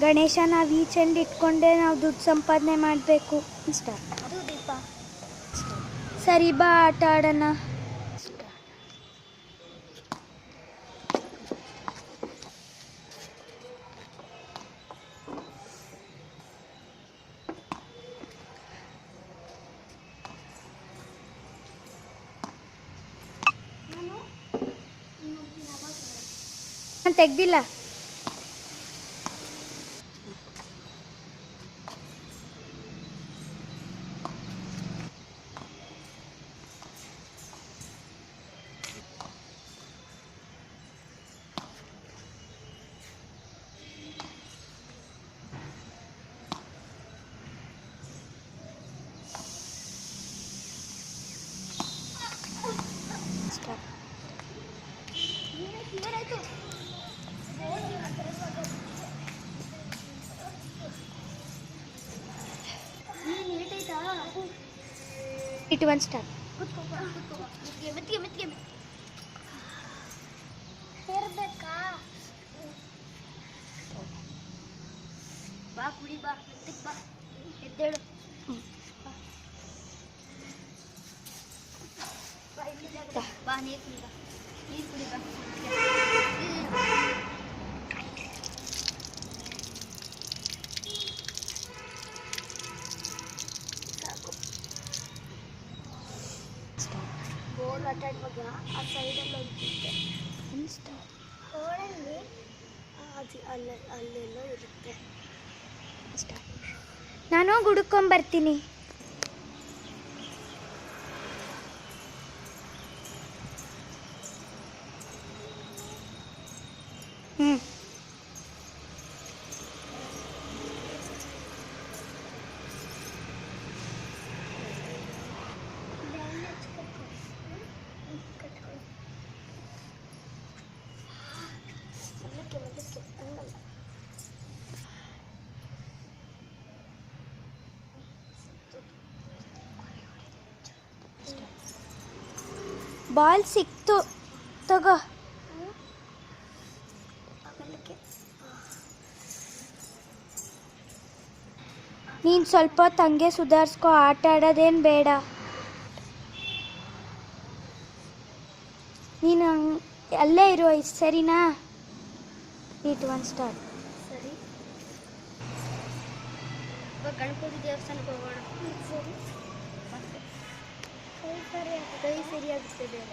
ಗಣೇಶ ನಾವು ಈ ಚೆಂಡು ಇಟ್ಕೊಂಡೆ ನಾವು ದುಡ್ಡು ಸಂಪಾದನೆ ಮಾಡಬೇಕು. ಸ್ಟಾರ್ಟ್. ಅದು ದೀಪ. ಸರಿ ಬಾ ಆಟ ಆಡೋಣ. ನಾನು ತೆಗ್ದಿಲ್ಲ. It one start. ಬಾ ಕುಡಿ ಬಾ ಬಾ ಎದ್ದೇಳು. ಬಾ ನೀರು ಕುಡಿ ಬಾ ನೀರು ಕುಡಿ ಬಾ. ಬೋರ್ಡ್ ಆಟ ಆಡುವಾಗ ಆ ಸೈಡಲ್ಲಿ ಹೋಗ್ತಿದ್ದೆ ಹೋಳಲ್ಲಿ ಅಲ್ಲೆಲ್ಲೋ ಇರುತ್ತೆ. ನಾನು ಹುಡುಕೊಂಬರ್ತೀನಿ. ಬಾಲ್ ಸಿಕ್ತು, ತಗೋ. ನೀನು ಸ್ವಲ್ಪ ತಂಗೆ ಸುಧಾರಿಸ್ಕೊ, ಆಟ ಆಡೋದೇನು ಬೇಡ. ನೀನು ಅಲ್ಲೇ ಇರೋ, ಸರಿನಾ? It one start. ಸರಿ, ಇವಾಗ ಗಣಪತಿ ದೇವಸ್ಥಾನಕ್ಕೆ ಹೋಗೋಣ. ಸರಿ, ಕೈ ಸರಿಯಾಗುತ್ತೆ ಬೇಗ.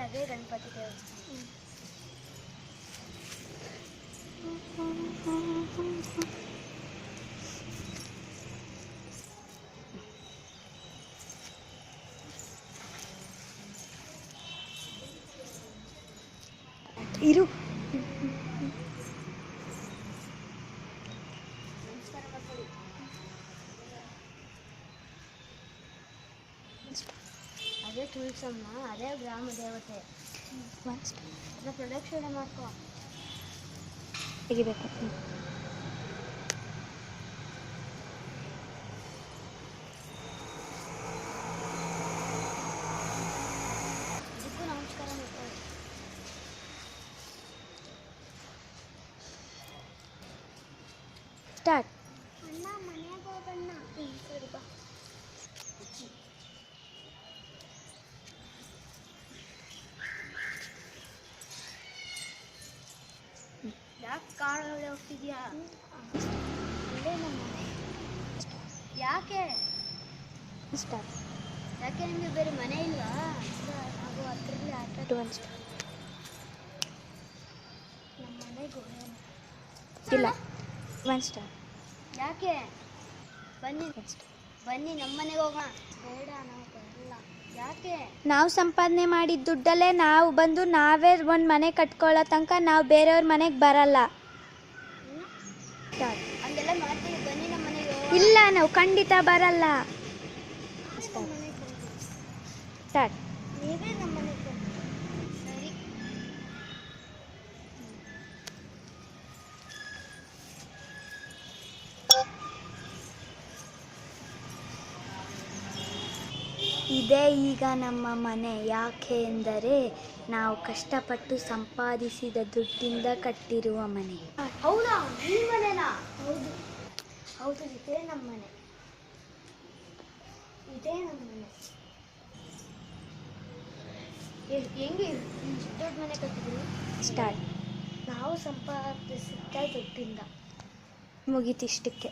ಅದೇ ಗಣಪತಿ ದೇವಸ್ಥಾನ. ಇರು. ನಮಸ್ಕಾರ ಮಾಡ್ಕೊಳ್ಳಿ. ಅದೇ ತುಳಸಮ್ಮ, ಅದೇ ಗ್ರಾಮ ದೇವತೆ. ಅದನ್ನ ಪ್ರದಕ್ಷಿಣೆ ಮಾಡ್ಕೊ. ತೆಗಿಬೇಕು. ಇದಕ್ಕೂ ನಮಸ್ಕಾರ ಮಾಡ್ಕೊಳ್ಳಿ. ಸ್ಟಾರ್ಟ್. ಅಣ್ಣ ಮನೆಗೆ ಹೋಗಣ್ಣ. ಸರಿ ಬಾ. ಯಾಕೆ ಕಾಡೊಳಗೆ ಹೋಗ್ತಿದ್ಯಾ? ಯಾಕೆ ಸ್ಟಾರ್ಟ್. ಯಾಕೆ ನಿಮಗೆ ಬೇರೆ ಮನೆ ಇಲ್ವಾ? ನಾವು ಅದರಲ್ಲಿ ಆಟ ನಮ್ಮ ಮನೆಗೆ ಇಲ್ಲ. One start. ಯಾಕೆ? ಬನ್ನಿ ಬನ್ನಿ ನಮ್ಮ ಮನೆಗೆ ಹೋಗೋಣ. ಬೇಡ, ನಾವು ಬರಲ್ಲ. ಯಾಕೆ? ನಾವು ಸಂಪಾದನೆ ಮಾಡಿದ ದುಡ್ಡಲ್ಲೇ ನಾವು ಬಂದು ನಾವೇ ಒಂದು ಮನೆ ಕಟ್ಕೊಳ್ಳೋ ತನಕ ನಾವು ಬೇರೆಯವ್ರ ಮನೆಗೆ ಬರಲ್ಲ. ಅಲ್ಲೆಲ್ಲ ಮಾಡ್ತೀವಿ, ಬನ್ನಿ ನಮ್ಮ ಮನೆಗೆ. ಇಲ್ಲ, ನಾವು ಖಂಡಿತ ಬರಲ್ಲ. ಸ್ಟಾರ್ಟ್. ನೀವೇ ನಮ್ಮ ಮನೆಗೆ ಬನ್ನಿ. ಸರಿ. ಇದೇ ಈಗ ನಮ್ಮ ಮನೆ. ಯಾಕೆ ಎಂದರೆ ನಾವು ಕಷ್ಟಪಟ್ಟು ಸಂಪಾದಿಸಿದ ದುಡ್ಡಿಂದ ಕಟ್ಟಿರುವ ಮನೆ. ಹೌದಾ, ಈ ಮನೆನಾ? ಹೌದು ಹೌದು, ಇದೇ ನಮ್ಮ ಮನೆ, ಇದೇ ನಮ್ಮ ಮನೆ. ಹೆಂಗೆ ಇಷ್ಟು ದೊಡ್ಡ ಮನೆ ಕಟ್ಟಿದ್ರಿ? ಸ್ಟಾರ್ಟ್. ನಾವು ಸಂಪಾದಿಸಿದ ದುಡ್ಡಿಂದ. ಮುಗೀತಿಷ್ಟಕ್ಕೆ.